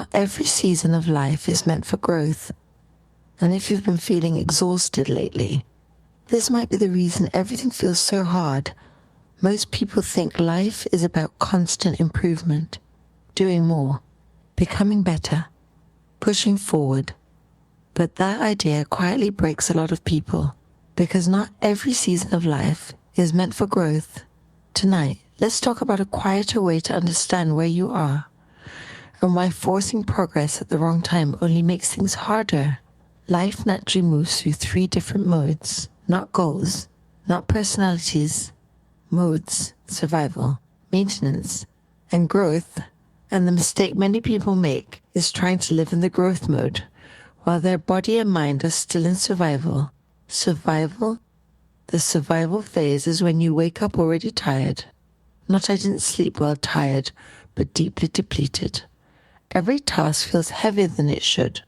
not every season of life is meant for growth. And if you've been feeling exhausted lately, this might be the reason everything feels so hard. Most people think life is about constant improvement, doing more, becoming better, pushing forward. But that idea quietly breaks a lot of people, because not every season of life is meant for growth. Tonight, let's talk about a quieter way to understand where you are, and why forcing progress at the wrong time only makes things harder. Life naturally moves through 3 different modes, not goals, not personalities, modes: survival, maintenance, and growth. And the mistake many people make is trying to live in the growth mode, while their body and mind are still in survival. The survival phase is when you wake up already tired. Not I didn't sleep well tired, but deeply depleted. Every task feels heavier than it should.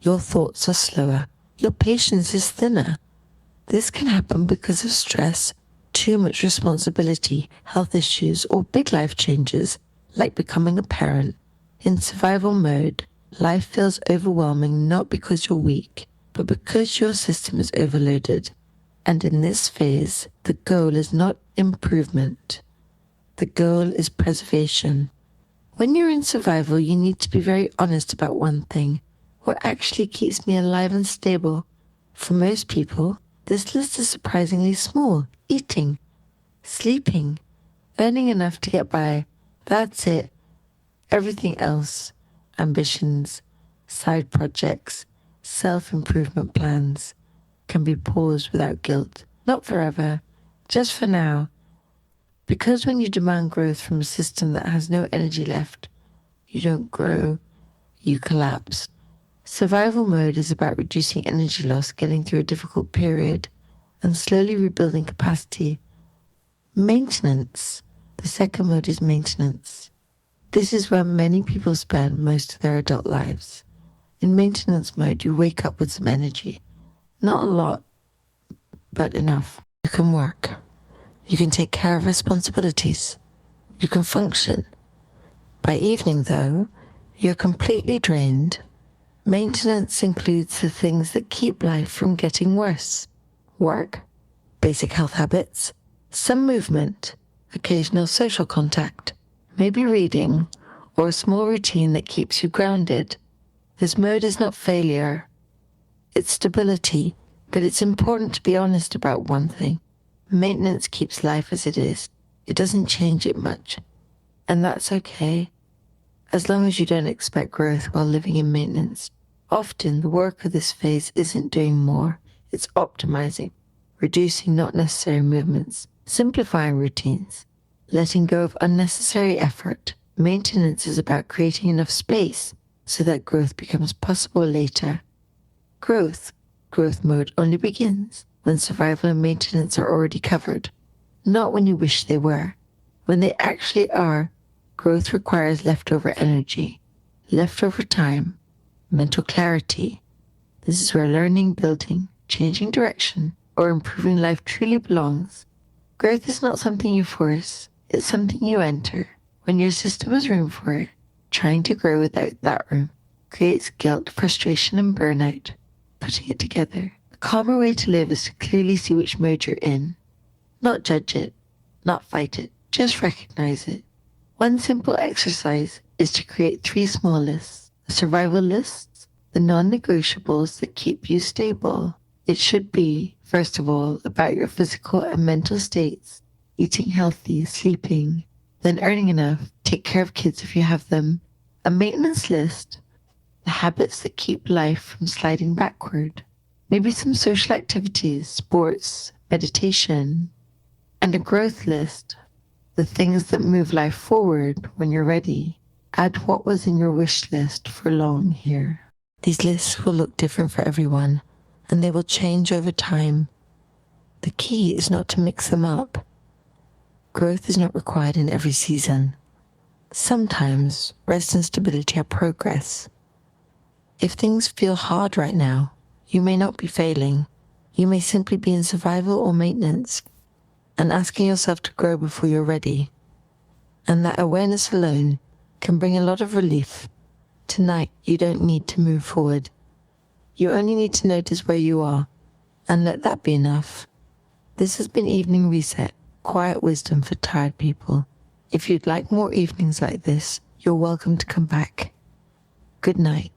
Your thoughts are slower. Your patience is thinner. This can happen because of stress, too much responsibility, health issues, or big life changes, like becoming a parent. In survival mode, life feels overwhelming not because you're weak, but because your system is overloaded. And in this phase, the goal is not improvement. The goal is preservation. When you're in survival, you need to be very honest about one thing. What actually keeps me alive and stable? For most people, this list is surprisingly small. Eating, sleeping, earning enough to get by. That's it. Everything else, ambitions, side projects, self-improvement plans, can be paused without guilt. Not forever, just for now. Because when you demand growth from a system that has no energy left, you don't grow, you collapse. Survival mode is about reducing energy loss, getting through a difficult period, and slowly rebuilding capacity. Maintenance. The second mode is maintenance. This is where many people spend most of their adult lives. In maintenance mode, you wake up with some energy. Not a lot, but enough. You can work. You can take care of responsibilities. You can function. By evening, though, you're completely drained. Maintenance includes the things that keep life from getting worse. Work, basic health habits, some movement, occasional social contact, maybe reading, or a small routine that keeps you grounded. This mode is not failure. It's stability, but it's important to be honest about one thing. Maintenance keeps life as it is. It doesn't change it much. And that's okay, as long as you don't expect growth while living in maintenance. Often, the work of this phase isn't doing more. It's optimizing, reducing not necessary movements, simplifying routines, letting go of unnecessary effort. Maintenance is about creating enough space so that growth becomes possible later. Growth mode only begins when survival and maintenance are already covered, not when you wish they were. When they actually are, growth requires leftover energy, leftover time, mental clarity. This is where learning, building, changing direction, or improving life truly belongs. Growth is not something you force, it's something you enter. When your system has room for it, trying to grow without that room creates guilt, frustration, and burnout. Putting it together, a calmer way to live is to clearly see which mode you're in. Not judge it, not fight it, just recognize it. One simple exercise is to create 3 small lists. The survival lists, the non-negotiables that keep you stable. It should be, first of all, about your physical and mental states, eating healthy, sleeping, then earning enough, take care of kids if you have them. A maintenance list, the habits that keep life from sliding backward. Maybe some social activities, sports, meditation. And a growth list, the things that move life forward when you're ready. Add what was in your wish list for long here. These lists will look different for everyone, and they will change over time. The key is not to mix them up. Growth is not required in every season. Sometimes rest and stability are progress. If things feel hard right now, you may not be failing. You may simply be in survival or maintenance and asking yourself to grow before you're ready. And that awareness alone can bring a lot of relief. Tonight, you don't need to move forward. You only need to notice where you are, and let that be enough. This has been Evening Reset, quiet wisdom for tired people. If you'd like more evenings like this, you're welcome to come back. Good night.